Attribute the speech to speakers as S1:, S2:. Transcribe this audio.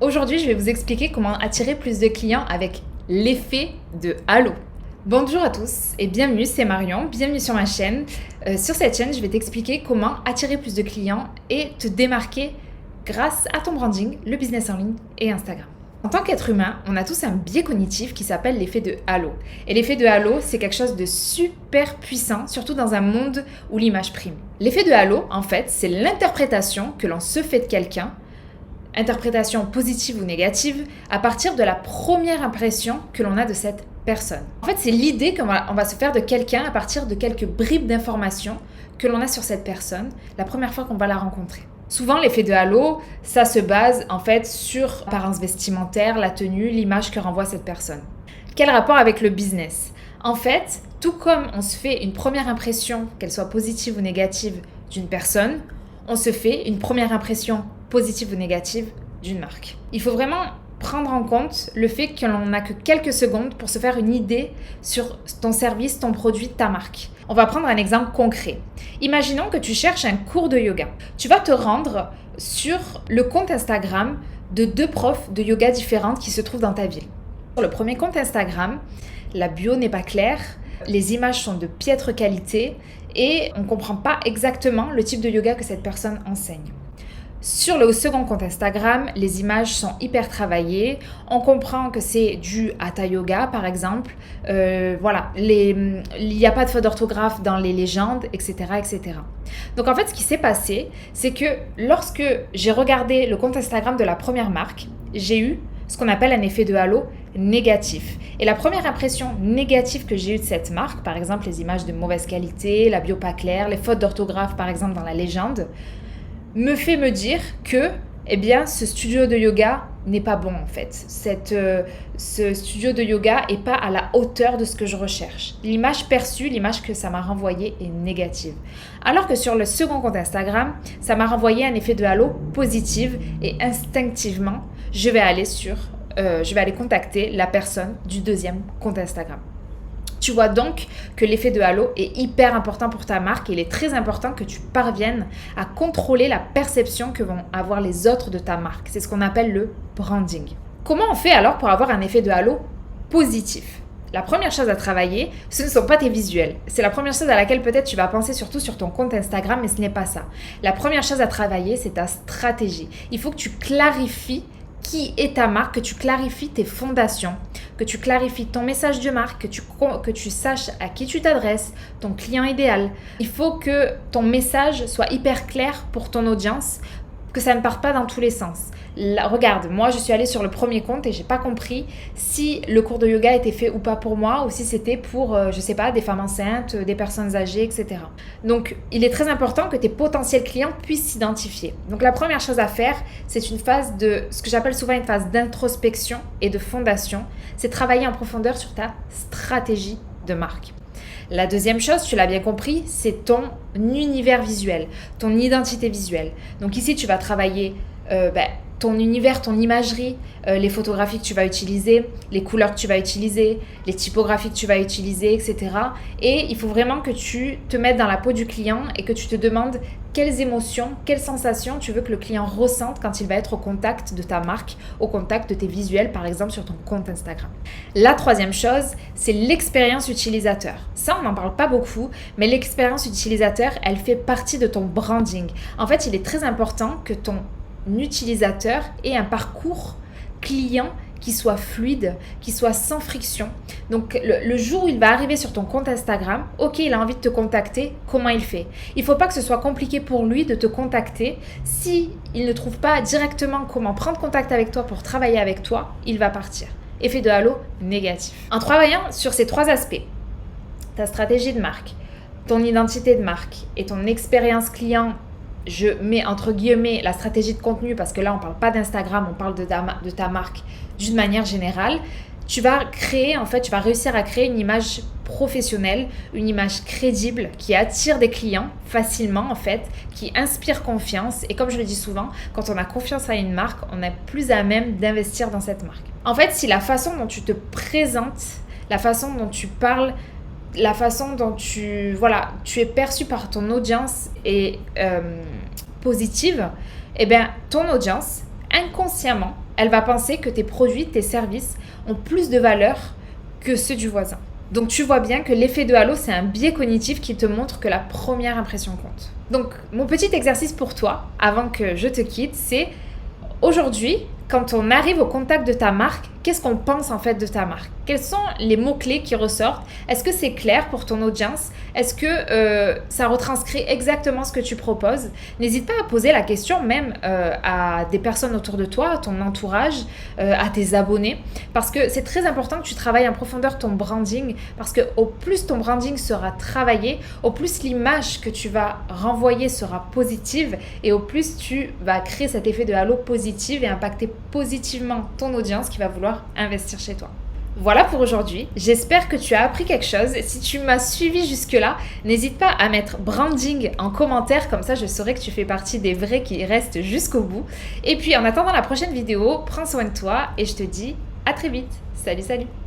S1: Aujourd'hui, je vais vous expliquer comment attirer plus de clients avec l'effet de halo. Bonjour à tous et bienvenue, c'est Marion, bienvenue sur ma chaîne. Sur cette chaîne, je vais t'expliquer comment attirer plus de clients et te démarquer grâce à ton branding, le business en ligne et Instagram. En tant qu'être humain, on a tous un biais cognitif qui s'appelle l'effet de halo. Et l'effet de halo, c'est quelque chose de super puissant, surtout dans un monde où l'image prime. L'effet de halo, en fait, c'est l'interprétation que l'on se fait de quelqu'un, interprétation positive ou négative, à partir de la première impression que l'on a de cette personne. En fait, c'est l'idée qu'on va se faire de quelqu'un à partir de quelques bribes d'informations que l'on a sur cette personne la première fois qu'on va la rencontrer. Souvent, l'effet de halo, ça se base en fait sur l'apparence vestimentaire, la tenue, l'image que renvoie cette personne. Quel rapport avec le business ? En fait, tout comme on se fait une première impression, qu'elle soit positive ou négative, d'une personne, on se fait une première impression positive ou négative d'une marque. Il faut vraiment prendre en compte le fait que l'on n'a que quelques secondes pour se faire une idée sur ton service, ton produit, ta marque. On va prendre un exemple concret. Imaginons que tu cherches un cours de yoga. Tu vas te rendre sur le compte Instagram de 2 profs de yoga différentes qui se trouvent dans ta ville. Sur le premier compte Instagram, la bio n'est pas claire, les images sont de piètre qualité et on ne comprend pas exactement le type de yoga que cette personne enseigne. Sur le second compte Instagram, les images sont hyper travaillées. On comprend que c'est dû à ta yoga, par exemple. Il n'y a pas de faute d'orthographe dans les légendes, etc., etc. Donc en fait, ce qui s'est passé, c'est que lorsque j'ai regardé le compte Instagram de la première marque, j'ai eu ce qu'on appelle un effet de halo négatif. Et la première impression négative que j'ai eue de cette marque, par exemple les images de mauvaise qualité, la bio pas claire, les fautes d'orthographe, par exemple, dans la légende, me fait me dire que ce studio de yoga n'est pas bon en fait. Ce studio de yoga n'est pas à la hauteur de ce que je recherche. L'image perçue, l'image que ça m'a renvoyée est négative. Alors que sur le second compte Instagram, ça m'a renvoyé un effet de halo positif et instinctivement, je vais aller contacter la personne du deuxième compte Instagram. Tu vois donc que l'effet de halo est hyper important pour ta marque et il est très important que tu parviennes à contrôler la perception que vont avoir les autres de ta marque. C'est ce qu'on appelle le branding. Comment on fait alors pour avoir un effet de halo positif ? La première chose à travailler, ce ne sont pas tes visuels. C'est la première chose à laquelle peut-être tu vas penser surtout sur ton compte Instagram, mais ce n'est pas ça. La première chose à travailler, c'est ta stratégie. Il faut que tu clarifies qui est ta marque, que tu clarifies tes fondations, que tu clarifies ton message de marque, que tu saches à qui tu t'adresses, ton client idéal. Il faut que ton message soit hyper clair pour ton audience, que ça ne parte pas dans tous les sens. Là, regarde, moi je suis allée sur le premier compte et j'ai pas compris si le cours de yoga était fait ou pas pour moi ou si c'était pour, des femmes enceintes, des personnes âgées, etc. Donc, il est très important que tes potentiels clients puissent s'identifier. Donc, la première chose à faire, c'est une phase ce que j'appelle souvent une phase d'introspection et de fondation. C'est travailler en profondeur sur ta stratégie de marque. La deuxième chose, tu l'as bien compris, c'est ton univers visuel, ton identité visuelle. Donc ici, tu vas travailler ton univers, ton imagerie, les photographies que tu vas utiliser, les couleurs que tu vas utiliser, les typographies que tu vas utiliser, etc. Et il faut vraiment que tu te mettes dans la peau du client et que tu te demandes quelles émotions, quelles sensations tu veux que le client ressente quand il va être au contact de ta marque, au contact de tes visuels, par exemple sur ton compte Instagram. La troisième chose, c'est l'expérience utilisateur. Ça, on n'en parle pas beaucoup, mais l'expérience utilisateur, elle fait partie de ton branding. En fait, il est très important que ton utilisateur ait un parcours client qui soit fluide, qui soit sans friction. Donc, le jour où il va arriver sur ton compte Instagram, ok, il a envie de te contacter, comment il fait ? Il ne faut pas que ce soit compliqué pour lui de te contacter. Si il ne trouve pas directement comment prendre contact avec toi pour travailler avec toi, il va partir. Effet de halo négatif. En travaillant sur ces 3 aspects, ta stratégie de marque, ton identité de marque et ton expérience client, je mets entre guillemets la stratégie de contenu parce que là on ne parle pas d'Instagram, on parle de ta marque d'une manière générale. Tu vas réussir à créer une image professionnelle, une image crédible qui attire des clients facilement en fait, qui inspire confiance. Et comme je le dis souvent, quand on a confiance à une marque, on est plus à même d'investir dans cette marque. En fait, si la façon dont tu te présentes, la façon dont tu parles, la façon dont tu es perçu par ton audience est positive, ton audience, inconsciemment, elle va penser que tes produits, tes services ont plus de valeur que ceux du voisin. Donc tu vois bien que l'effet de halo, c'est un biais cognitif qui te montre que la première impression compte. Donc mon petit exercice pour toi, avant que je te quitte, c'est aujourd'hui, quand on arrive au contact de ta marque, qu'est-ce qu'on pense en fait de ta marque? Quels sont les mots-clés qui ressortent? Est-ce que c'est clair pour ton audience? Est-ce que ça retranscrit exactement ce que tu proposes? N'hésite pas à poser la question même à des personnes autour de toi, à ton entourage, à tes abonnés. Parce que c'est très important que tu travailles en profondeur ton branding. Parce que au plus ton branding sera travaillé, au plus l'image que tu vas renvoyer sera positive et au plus tu vas créer cet effet de halo positif et impacter positivement ton audience qui va vouloir investir chez toi. Voilà pour aujourd'hui, j'espère que tu as appris quelque chose. Si tu m'as suivi jusque-là, n'hésite pas à mettre branding en commentaire, comme ça je saurai que tu fais partie des vrais qui restent jusqu'au bout. Et puis en attendant la prochaine vidéo, prends soin de toi et je te dis à très vite. Salut, salut!